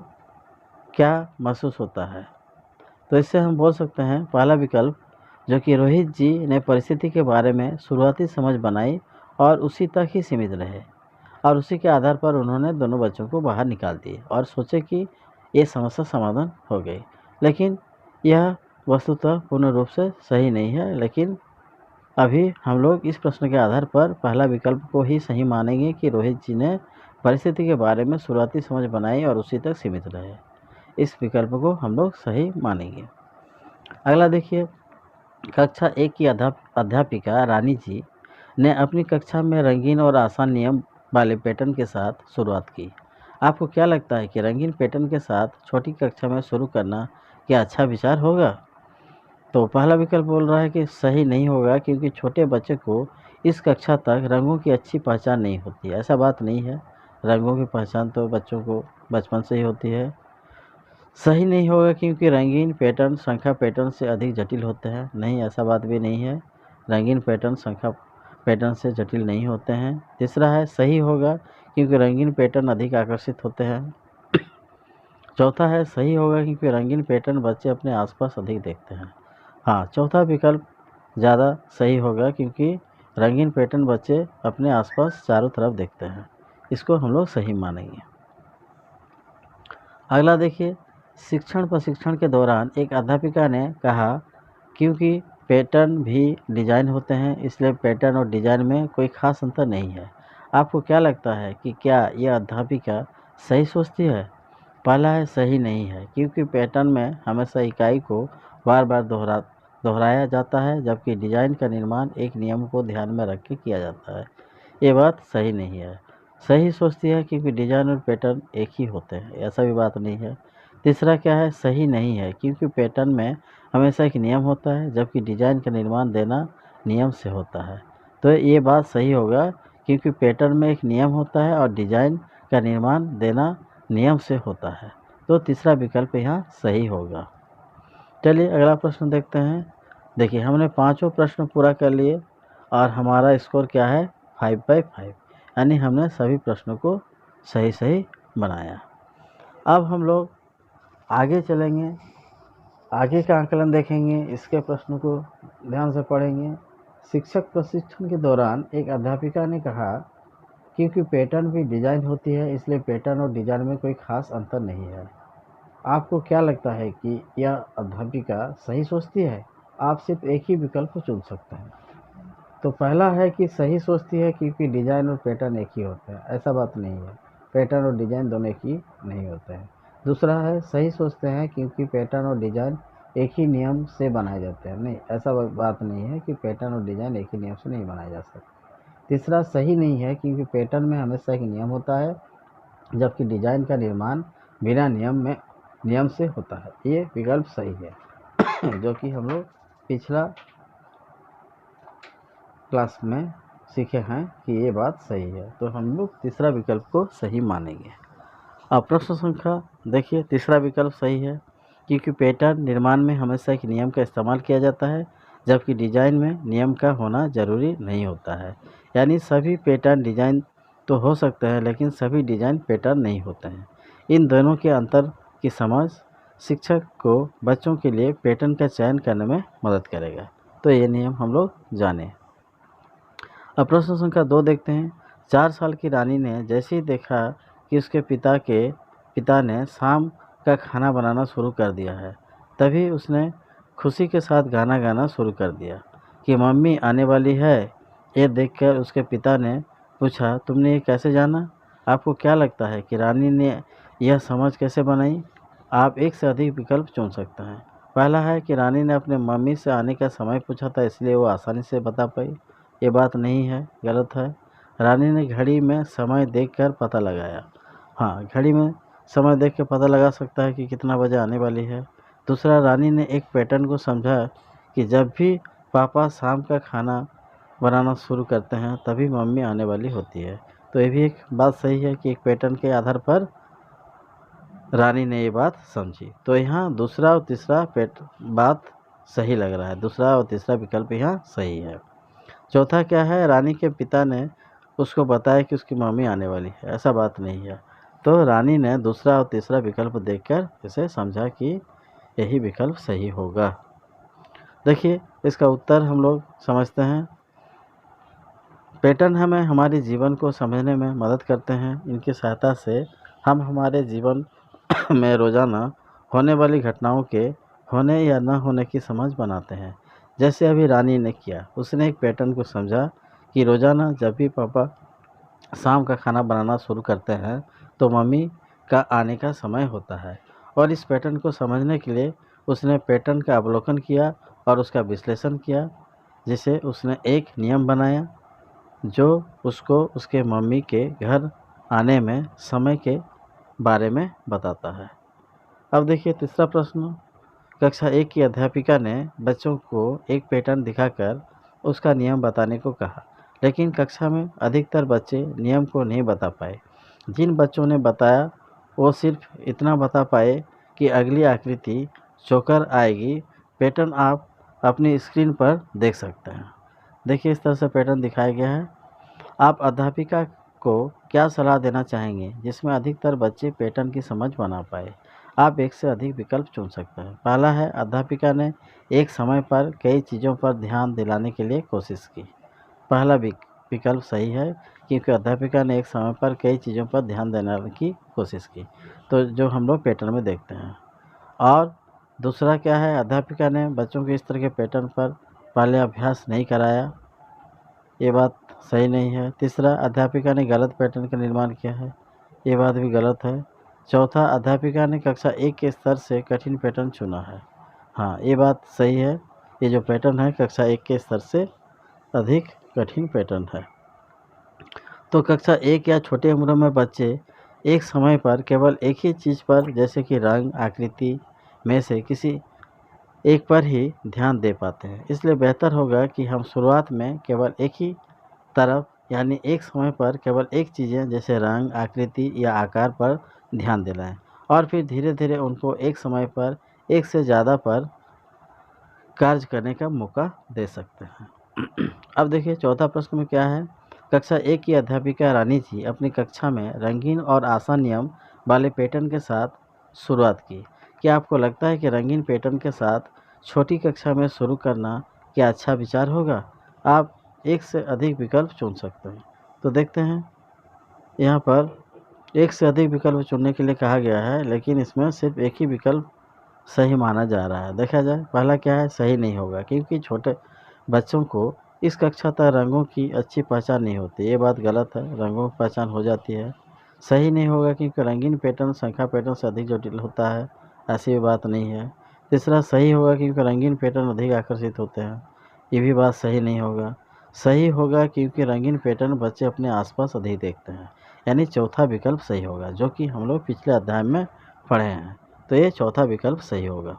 क्या महसूस होता है। तो इससे हम बोल सकते हैं पहला विकल्प, जो कि रोहित जी ने परिस्थिति के बारे में शुरुआती समझ बनाई और उसी तक ही सीमित रहे और उसी के आधार पर उन्होंने दोनों बच्चों को बाहर निकाल दिए और सोचे कि ये समस्या समाधान हो गई। लेकिन यह वस्तुतः पूर्ण रूप से सही नहीं है, लेकिन अभी हम लोग इस प्रश्न के आधार पर पहला विकल्प को ही सही मानेंगे कि रोहित जी ने परिस्थिति के बारे में शुरुआती समझ बनाई और उसी तक सीमित रहे। इस विकल्प को हम लोग सही मानेंगे। अगला देखिए, कक्षा 1 की अध्यापिका रानी जी ने अपनी कक्षा में रंगीन और आसान नियम वाले पैटर्न के साथ शुरुआत की। आपको क्या लगता है कि रंगीन पैटर्न के साथ छोटी कक्षा में शुरू करना क्या अच्छा विचार होगा। तो पहला विकल्प बोल रहा है कि सही नहीं होगा, क्योंकि छोटे बच्चे को इस कक्षा तक रंगों की अच्छी पहचान नहीं होती। ऐसा बात नहीं है, रंगों की पहचान तो बच्चों को बचपन से ही होती है। सही नहीं होगा क्योंकि रंगीन पैटर्न संख्या पैटर्न से अधिक जटिल होते हैं। नहीं, ऐसा बात भी नहीं है, रंगीन पैटर्न संख्या पैटर्न से जटिल नहीं होते हैं। तीसरा है, सही होगा क्योंकि रंगीन पैटर्न अधिक आकर्षित होते हैं। चौथा है, सही होगा क्योंकि रंगीन पैटर्न बच्चे अपने आसपास अधिक देखते हैं। हाँ, चौथा विकल्प ज़्यादा सही होगा क्योंकि रंगीन पैटर्न बच्चे अपने आसपास चारों तरफ देखते हैं। इसको हम लोग सही मानेंगे। अगला देखिए, शिक्षण प्रशिक्षण के दौरान एक अध्यापिका ने कहा, क्योंकि पैटर्न भी डिजाइन होते हैं इसलिए पैटर्न और डिजाइन में कोई खास अंतर नहीं है। आपको क्या लगता है कि क्या यह अध्यापिका सही सोचती है। पहला है, सही नहीं है क्योंकि पैटर्न में हमेशा इकाई को बार बार दोहराया जाता है, जबकि डिजाइन का निर्माण एक नियम को ध्यान में रख के किया जाता है। ये बात सही नहीं है। सही सोचती है क्योंकि डिजाइन और पैटर्न एक ही होते हैं, ऐसा भी बात नहीं है। तीसरा क्या है, सही नहीं है क्योंकि पैटर्न में हमेशा एक नियम होता है, जबकि डिजाइन का निर्माण देना नियम से होता है। तो ये बात सही होगा क्योंकि पैटर्न में एक नियम होता है और डिजाइन का निर्माण देना नियम से होता है। तो तीसरा विकल्प यहाँ सही होगा। चलिए अगला प्रश्न देखते हैं। देखिए, हमने पांचों प्रश्न पूरा कर लिए और हमारा स्कोर क्या है, 5/5, यानी हमने सभी प्रश्नों को सही सही बनाया। अब हम लोग आगे चलेंगे, आगे का आकलन देखेंगे, इसके प्रश्न को ध्यान से पढ़ेंगे। शिक्षक प्रशिक्षण के दौरान एक अध्यापिका ने कहा, क्योंकि पैटर्न भी डिजाइन होती है इसलिए पैटर्न और डिजाइन में कोई खास अंतर नहीं है। आपको क्या लगता है कि यह अध्यापिका सही सोचती है। आप सिर्फ एक ही विकल्प चुन सकते हैं। तो पहला है कि सही सोचती है क्योंकि डिजाइन और पैटर्न एक ही होते हैं। ऐसा बात नहीं है, पैटर्न और डिजाइन दोनों एक ही नहीं होते हैं। दूसरा है, सही सोचते हैं क्योंकि पैटर्न और डिजाइन एक ही नियम से बनाए जाते हैं। नहीं, ऐसा बात नहीं है कि पैटर्न और डिजाइन एक ही नियम से नहीं बनाए जा सकते। तीसरा, सही नहीं है क्योंकि पैटर्न में हमेशा एक नियम होता है, जबकि डिजाइन का निर्माण बिना नियम से होता है। ये विकल्प सही है जो कि हम लोग पिछला क्लास में सीखे हैं कि ये बात सही है, तो हम लोग तीसरा विकल्प को सही मानेंगे। अब प्रश्न संख्या देखिए, तीसरा विकल्प सही है क्योंकि पैटर्न निर्माण में हमेशा एक नियम का इस्तेमाल किया जाता है, जबकि डिजाइन में नियम का होना जरूरी नहीं होता है। यानी सभी पैटर्न डिजाइन तो हो सकते हैं, लेकिन सभी डिजाइन पैटर्न नहीं होते हैं। इन दोनों के अंतर की समझ शिक्षक को बच्चों के लिए पैटर्न का चयन करने में मदद करेगा। तो ये नियम हम लोग जाने। अब प्रश्न संख्या 2 देखते हैं। 4 साल की रानी ने जैसे ही देखा कि उसके पिता ने शाम का खाना बनाना शुरू कर दिया है, तभी उसने खुशी के साथ गाना गाना शुरू कर दिया कि मम्मी आने वाली है। ये देखकर उसके पिता ने पूछा, तुमने ये कैसे जाना? आपको क्या लगता है कि रानी ने यह समझ कैसे बनाई? आप एक से अधिक विकल्प चुन सकते हैं। पहला है कि रानी ने अपने मम्मी से आने का समय पूछा था, इसलिए वो आसानी से बता पाई। ये बात नहीं है, गलत है। रानी ने घड़ी में समय देखकर पता लगाया। हाँ, घड़ी में समय देख के पता लगा सकता है कि कितना बजे आने वाली है। दूसरा, रानी ने एक पैटर्न को समझा कि जब भी पापा शाम का खाना बनाना शुरू करते हैं तभी मम्मी आने वाली होती है। तो ये भी एक बात सही है कि एक पैटर्न के आधार पर रानी ने ये बात समझी। तो यहाँ दूसरा और तीसरा बात सही लग रहा है, दूसरा और तीसरा विकल्प यहाँ सही है। चौथा क्या है, रानी के पिता ने उसको बताया कि उसकी मम्मी आने वाली है, ऐसा बात नहीं है। तो रानी ने दूसरा और तीसरा विकल्प देखकर इसे समझा कि यही विकल्प सही होगा। देखिए, इसका उत्तर हम लोग समझते हैं। पैटर्न हमें हमारे जीवन को समझने में मदद करते हैं। इनकी सहायता से हम हमारे जीवन में रोज़ाना होने वाली घटनाओं के होने या न होने की समझ बनाते हैं। जैसे अभी रानी ने किया, उसने एक पैटर्न को समझा कि रोज़ाना जब भी पापा शाम का खाना बनाना शुरू करते हैं तो मम्मी का आने का समय होता है। और इस पैटर्न को समझने के लिए उसने पैटर्न का अवलोकन किया और उसका विश्लेषण किया, जिसे उसने एक नियम बनाया जो उसको उसके मम्मी के घर आने में समय के बारे में बताता है। अब देखिए तीसरा प्रश्न। कक्षा 1 की अध्यापिका ने बच्चों को एक पैटर्न दिखाकर उसका नियम बताने को कहा, लेकिन कक्षा में अधिकतर बच्चे नियम को नहीं बता पाए। जिन बच्चों ने बताया वो सिर्फ इतना बता पाए कि अगली आकृति चौकर आएगी। पैटर्न आप अपनी स्क्रीन पर देख सकते हैं। देखिए, इस तरह से पैटर्न दिखाया गया है। आप अध्यापिका को क्या सलाह देना चाहेंगे जिसमें अधिकतर बच्चे पैटर्न की समझ बना पाए? आप एक से अधिक विकल्प चुन सकते हैं। पहला है, अध्यापिका ने एक समय पर कई चीज़ों पर ध्यान दिलाने के लिए कोशिश की। पहला विकल्प सही है क्योंकि अध्यापिका ने एक समय पर कई चीज़ों पर ध्यान देने की कोशिश की, तो जो हम लोग पैटर्न में देखते हैं। और दूसरा क्या है, अध्यापिका ने बच्चों को इस तरह के पैटर्न पर पहले अभ्यास नहीं कराया। ये बात सही नहीं है। तीसरा, अध्यापिका ने गलत पैटर्न का निर्माण किया है। ये बात भी गलत है। चौथा, अध्यापिका ने कक्षा 1 के स्तर से कठिन पैटर्न चुना है। हाँ, ये बात सही है। ये जो पैटर्न है कक्षा 1 के स्तर से अधिक कठिन पैटर्न है। तो कक्षा 1 या छोटे उम्र में बच्चे एक समय पर केवल एक ही चीज़ पर, जैसे कि रंग, आकृति में से किसी एक पर ही ध्यान दे पाते हैं। इसलिए बेहतर होगा कि हम शुरुआत में केवल एक ही तरफ, यानी एक समय पर केवल एक चीज़ें जैसे रंग, आकृति या आकार पर ध्यान दिलाएं और फिर धीरे धीरे उनको एक समय पर एक से ज़्यादा पर कार्य करने का मौका दे सकते हैं। अब देखिए चौथा प्रश्न में क्या है। कक्षा 1 की अध्यापिका रानी जी अपनी कक्षा में रंगीन और आसान नियम वाले पैटर्न के साथ शुरुआत की। क्या आपको लगता है कि रंगीन पैटर्न के साथ छोटी कक्षा में शुरू करना क्या अच्छा विचार होगा? आप एक से अधिक विकल्प चुन सकते हैं। तो देखते हैं, यहाँ पर एक से अधिक विकल्प चुनने के लिए कहा गया है, लेकिन इसमें सिर्फ एक ही विकल्प सही माना जा रहा है। देखा जाए, पहला क्या है, सही नहीं होगा क्योंकि छोटे बच्चों को इस कक्षा तक रंगों की अच्छी पहचान नहीं होती। ये बात गलत है, रंगों की पहचान हो जाती है। सही नहीं होगा क्योंकि रंगीन पैटर्न संख्या पैटर्न से अधिक जटिल होता है, ऐसी बात नहीं है। तीसरा, सही होगा क्योंकि रंगीन पैटर्न अधिक आकर्षित होते हैं। ये भी बात सही नहीं होगा। सही होगा क्योंकि रंगीन पैटर्न बच्चे अपने आसपास अधिक देखते हैं, यानी चौथा विकल्प सही होगा, जो कि हम लोग पिछले अध्याय में पढ़े हैं। तो ये चौथा विकल्प सही होगा।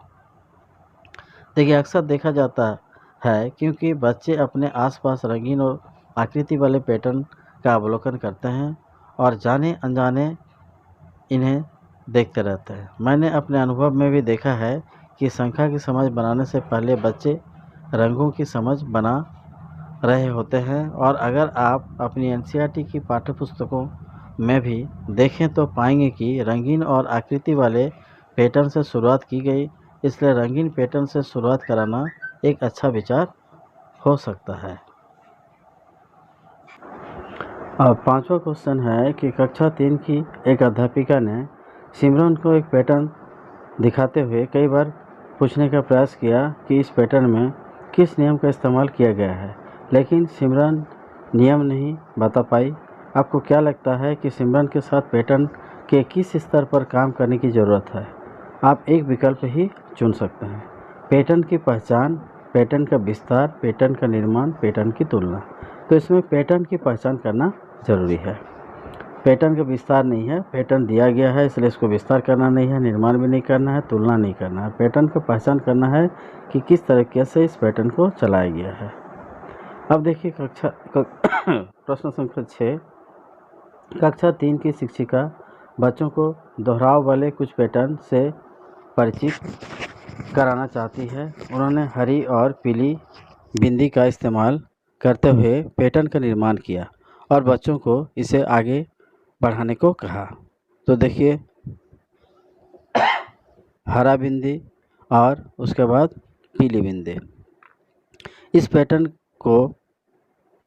देखिए, अक्सर देखा जाता है क्योंकि बच्चे अपने आसपास रंगीन और आकृति वाले पैटर्न का अवलोकन करते हैं और जाने अनजाने इन्हें देखते रहते हैं। मैंने अपने अनुभव में भी देखा है कि संख्या की समझ बनाने से पहले बच्चे रंगों की समझ बना रहे होते हैं, और अगर आप अपनी एनसीईआरटी की पाठ्यपुस्तकों में भी देखें तो पाएंगे कि रंगीन और आकृति वाले पैटर्न से शुरुआत की गई, इसलिए रंगीन पैटर्न से शुरुआत कराना एक अच्छा विचार हो सकता है। अब 5वां क्वेश्चन है कि कक्षा 3 की एक अध्यापिका ने सिमरन को एक पैटर्न दिखाते हुए कई बार पूछने का प्रयास किया कि इस पैटर्न में किस नियम का इस्तेमाल किया गया है, लेकिन सिमरन नियम नहीं बता पाई। आपको क्या लगता है कि सिमरन के साथ पैटर्न के किस स्तर पर काम करने की ज़रूरत है? आप एक विकल्प ही चुन सकते हैं। पैटर्न की पहचान, पैटर्न का विस्तार, पैटर्न का निर्माण, पैटर्न की तुलना। तो इसमें पैटर्न की पहचान करना ज़रूरी है। पैटर्न का विस्तार नहीं है, पैटर्न दिया गया है इसलिए इसको विस्तार करना नहीं है, निर्माण भी नहीं करना है, तुलना नहीं करना है। पैटर्न का पहचान करना है कि किस तरीके से इस पैटर्न को चलाया गया है। अब देखिए प्रश्न संख्या 6, कक्षा 3 की शिक्षिका बच्चों को दोहराव वाले कुछ पैटर्न से परिचित कराना चाहती है। उन्होंने हरी और पीली बिंदी का इस्तेमाल करते हुए पैटर्न का निर्माण किया और बच्चों को इसे आगे बढ़ाने को कहा। तो देखिए, हरा बिंदी और उसके बाद पीली बिंदी। इस पैटर्न को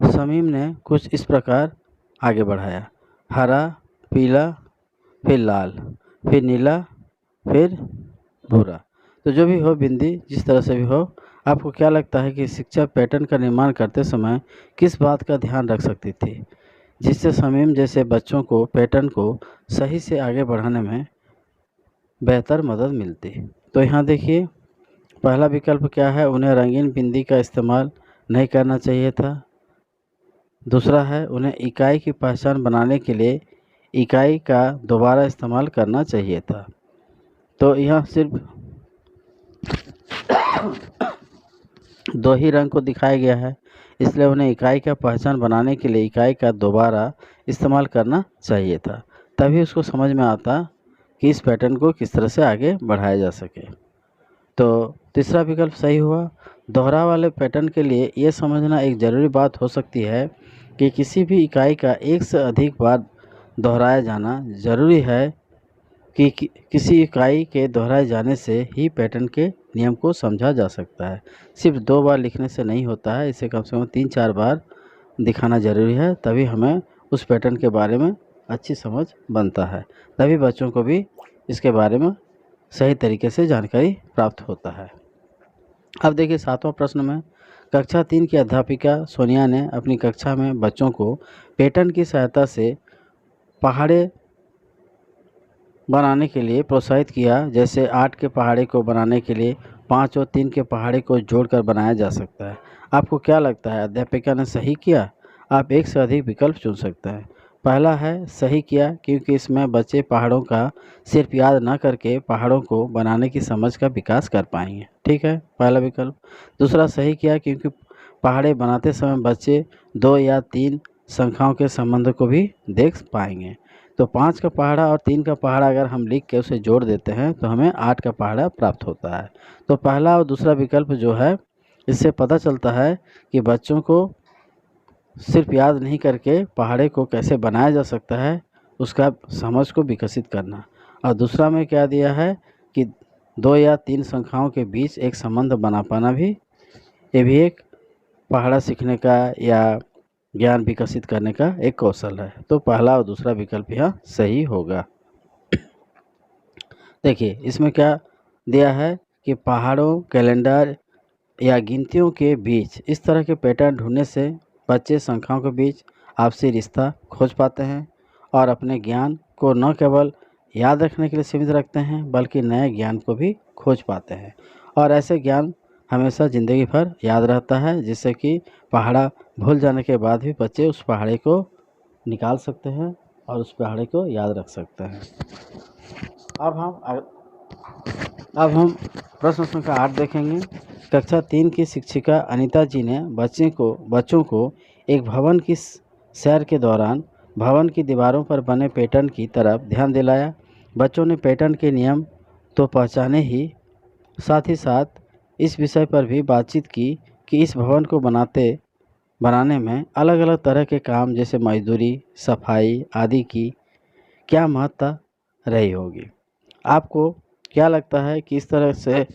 शमीम ने कुछ इस प्रकार आगे बढ़ाया: हरा, पीला, फिर लाल, फिर नीला, फिर भूरा। तो जो भी हो बिंदी, जिस तरह से भी हो, आपको क्या लगता है कि शिक्षक पैटर्न का निर्माण करते समय किस बात का ध्यान रख सकती थी जिससे शमीम जैसे बच्चों को पैटर्न को सही से आगे बढ़ाने में बेहतर मदद मिलती? तो यहाँ देखिए, पहला विकल्प क्या है, उन्हें रंगीन बिंदी का इस्तेमाल नहीं करना चाहिए था। दूसरा है, उन्हें इकाई की पहचान बनाने के लिए इकाई का दोबारा इस्तेमाल करना चाहिए था। तो यहाँ सिर्फ 2 ही रंग को दिखाया गया है, इसलिए उन्हें इकाई का पहचान बनाने के लिए इकाई का दोबारा इस्तेमाल करना चाहिए था, तभी उसको समझ में आता कि इस पैटर्न को किस तरह से आगे बढ़ाया जा सके। तो तीसरा विकल्प सही हुआ। दोहराव वाले पैटर्न के लिए ये समझना एक ज़रूरी बात हो सकती है कि किसी भी इकाई का एक से अधिक बार दोहराया जाना ज़रूरी है कि किसी इकाई के दोहराए जाने से ही पैटर्न के नियम को समझा जा सकता है। सिर्फ 2 बार लिखने से नहीं होता है, इसे कम से कम 3-4 बार दिखाना ज़रूरी है, तभी हमें उस पैटर्न के बारे में अच्छी समझ बनता है, तभी बच्चों को भी इसके बारे में सही तरीके से जानकारी प्राप्त होता है। अब देखिए 7वां प्रश्न में, कक्षा 3 की अध्यापिका सोनिया ने अपनी कक्षा में बच्चों को पैटर्न की सहायता से पहाड़े बनाने के लिए प्रोत्साहित किया। जैसे 8 के पहाड़े को बनाने के लिए 5 और 3 के पहाड़े को जोड़कर बनाया जा सकता है। आपको क्या लगता है, अध्यापिका ने सही किया? आप एक से अधिक विकल्प चुन सकते हैं। पहला है सही किया, क्योंकि इसमें बच्चे पहाड़ों का सिर्फ याद न करके पहाड़ों को बनाने की समझ का विकास कर पाएंगे। ठीक है, पहला विकल्प। दूसरा सही किया, क्योंकि पहाड़े बनाते समय बच्चे 2 या 3 संख्याओं के संबंध को भी देख पाएंगे। तो 5 का पहाड़ा और 3 का पहाड़ा अगर हम लिख के उसे जोड़ देते हैं तो हमें 8 का पहाड़ा प्राप्त होता है। तो पहला और दूसरा विकल्प जो है, इससे पता चलता है कि बच्चों को सिर्फ याद नहीं करके पहाड़े को कैसे बनाया जा सकता है, उसका समझ को विकसित करना। और दूसरा में क्या दिया है कि 2 या 3 संख्याओं के बीच एक संबंध बना पाना भी, ये भी एक पहाड़ा सीखने का या ज्ञान विकसित करने का एक कौशल है। तो पहला और दूसरा विकल्प यहाँ सही होगा। देखिए इसमें क्या दिया है कि पहाड़ों, कैलेंडर या गिनतियों के बीच इस तरह के पैटर्न ढूंढने से बच्चे संख्याओं के बीच आपसी रिश्ता खोज पाते हैं और अपने ज्ञान को न केवल याद रखने के लिए सीमित रखते हैं, बल्कि नए ज्ञान को भी खोज पाते हैं। और ऐसे ज्ञान हमेशा ज़िंदगी भर याद रहता है, जिससे कि पहाड़ा भूल जाने के बाद भी बच्चे उस पहाड़े को निकाल सकते हैं और उस पहाड़े को याद रख सकते हैं। अब हम प्रश्न संख्या 8 देखेंगे। कक्षा 3 की शिक्षिका अनीता जी ने बच्चों को एक भवन की सैर के दौरान भवन की दीवारों पर बने पैटर्न की तरफ ध्यान दिलाया। बच्चों ने पैटर्न के नियम तो पहचाने ही साथ इस विषय पर भी बातचीत की कि इस भवन को बनाने में अलग अलग तरह के काम जैसे मजदूरी, सफाई आदि की क्या महत्ता रही होगी। आपको क्या लगता है कि इस तरह से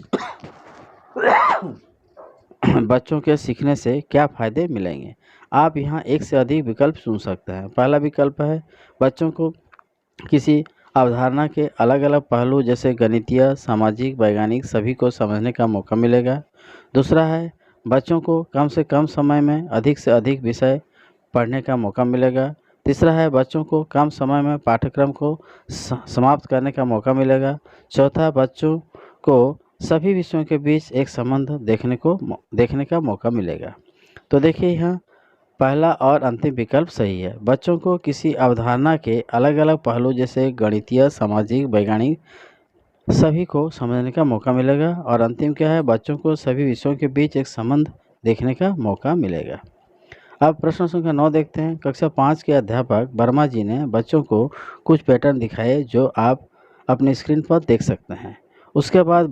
बच्चों के सीखने से क्या फ़ायदे मिलेंगे? आप यहाँ एक से अधिक विकल्प चुन सकते हैं। पहला विकल्प है बच्चों को किसी अवधारणा के अलग अलग पहलू जैसे गणितीय, सामाजिक, वैज्ञानिक सभी को समझने का मौका मिलेगा। दूसरा है बच्चों को कम से कम समय में अधिक से अधिक विषय पढ़ने का मौका मिलेगा। तीसरा है बच्चों को कम समय में पाठ्यक्रम को समाप्त करने का मौका मिलेगा। चौथा, बच्चों को सभी विषयों के बीच एक संबंध देखने का मौका मिलेगा। तो देखिए यहाँ पहला और अंतिम विकल्प सही है। बच्चों को किसी अवधारणा के अलग अलग पहलू जैसे गणितीय, सामाजिक, वैज्ञानिक सभी को समझने का मौका मिलेगा। और अंतिम क्या है, बच्चों को सभी विषयों के बीच एक संबंध देखने का मौका मिलेगा। अब प्रश्न संख्या 9 देखते हैं। कक्षा 5 के अध्यापक वर्मा जी ने बच्चों को कुछ पैटर्न दिखाए जो आप अपने स्क्रीन पर देख सकते हैं। उसके बाद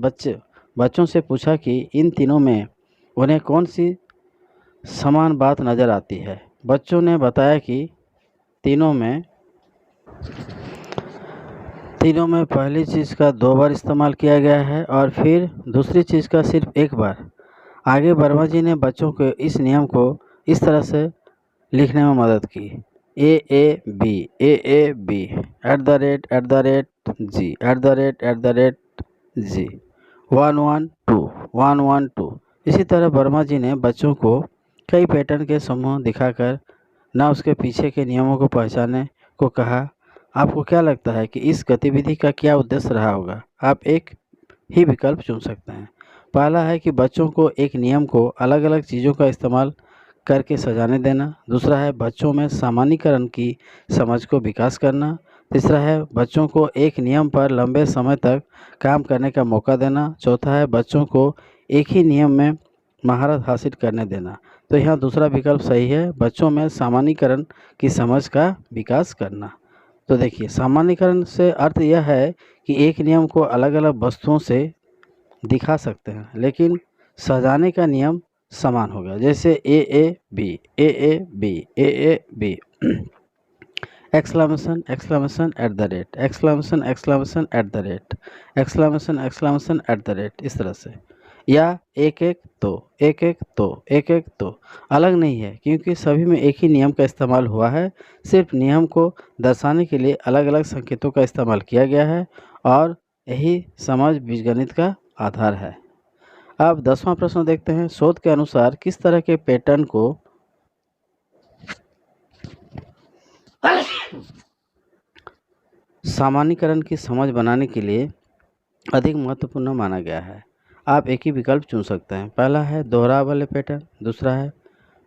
बच्चों से पूछा कि इन तीनों में उन्हें कौन सी समान बात नज़र आती है। बच्चों ने बताया कि तीनों में पहली चीज़ का 2 बार इस्तेमाल किया गया है और फिर दूसरी चीज़ का सिर्फ एक बार। आगे वर्मा जी ने बच्चों को इस नियम को इस तरह से लिखने में मदद की। AAB @G @G 112 इसी तरह वर्मा जी ने बच्चों को कई पैटर्न के समूह दिखाकर न उसके पीछे के नियमों को पहचानने को कहा। आपको क्या लगता है कि इस गतिविधि का क्या उद्देश्य रहा होगा? आप एक ही विकल्प चुन सकते हैं। पहला है कि बच्चों को एक नियम को अलग अलग चीज़ों का इस्तेमाल करके सजाने देना। दूसरा है बच्चों में सामान्यीकरण की समझ को विकास करना। तीसरा है बच्चों को एक नियम पर लंबे समय तक काम करने का मौका देना। चौथा है बच्चों को एक ही नियम में महारत हासिल करने देना। तो यहाँ दूसरा विकल्प सही है, बच्चों में सामान्यीकरण की समझ का विकास करना। तो देखिए सामान्यीकरण से अर्थ यह है कि एक नियम को अलग अलग वस्तुओं से दिखा सकते हैं लेकिन सजाने का नियम समान होगा। जैसे AAB एक्सक्लेमेशन इस तरह से, या एक तो अलग नहीं है क्योंकि सभी में एक ही नियम का इस्तेमाल हुआ है। सिर्फ नियम को दर्शाने के लिए अलग अलग संकेतों का इस्तेमाल किया गया है और यही समझ बीजगणित का आधार है। अब 10वां प्रश्न देखते हैं। शोध के अनुसार किस तरह के पैटर्न को सामान्यीकरण की समझ बनाने के लिए अधिक महत्वपूर्ण माना गया है? आप एक ही विकल्प चुन सकते हैं। पहला है दोहराव वाले पैटर्न, दूसरा है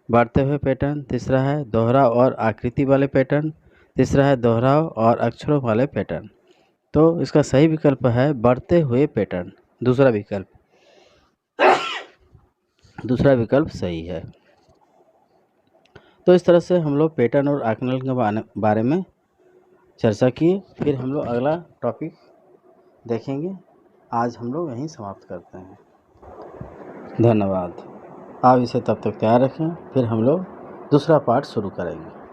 बढ़ते हुए पैटर्न, तीसरा है दोहराव और आकृति वाले पैटर्न, तीसरा है दोहराव और अक्षरों वाले पैटर्न। तो इसका सही विकल्प है बढ़ते हुए पैटर्न। दूसरा विकल्प सही है। तो इस तरह से हम लोग पैटर्न और आकलन के बारे में चर्चा किए। फिर हम लोग अगला टॉपिक देखेंगे। आज हम लोग यहीं समाप्त करते हैं। धन्यवाद। आप इसे तब तक तैयार रखें, फिर हम लोग दूसरा पार्ट शुरू करेंगे।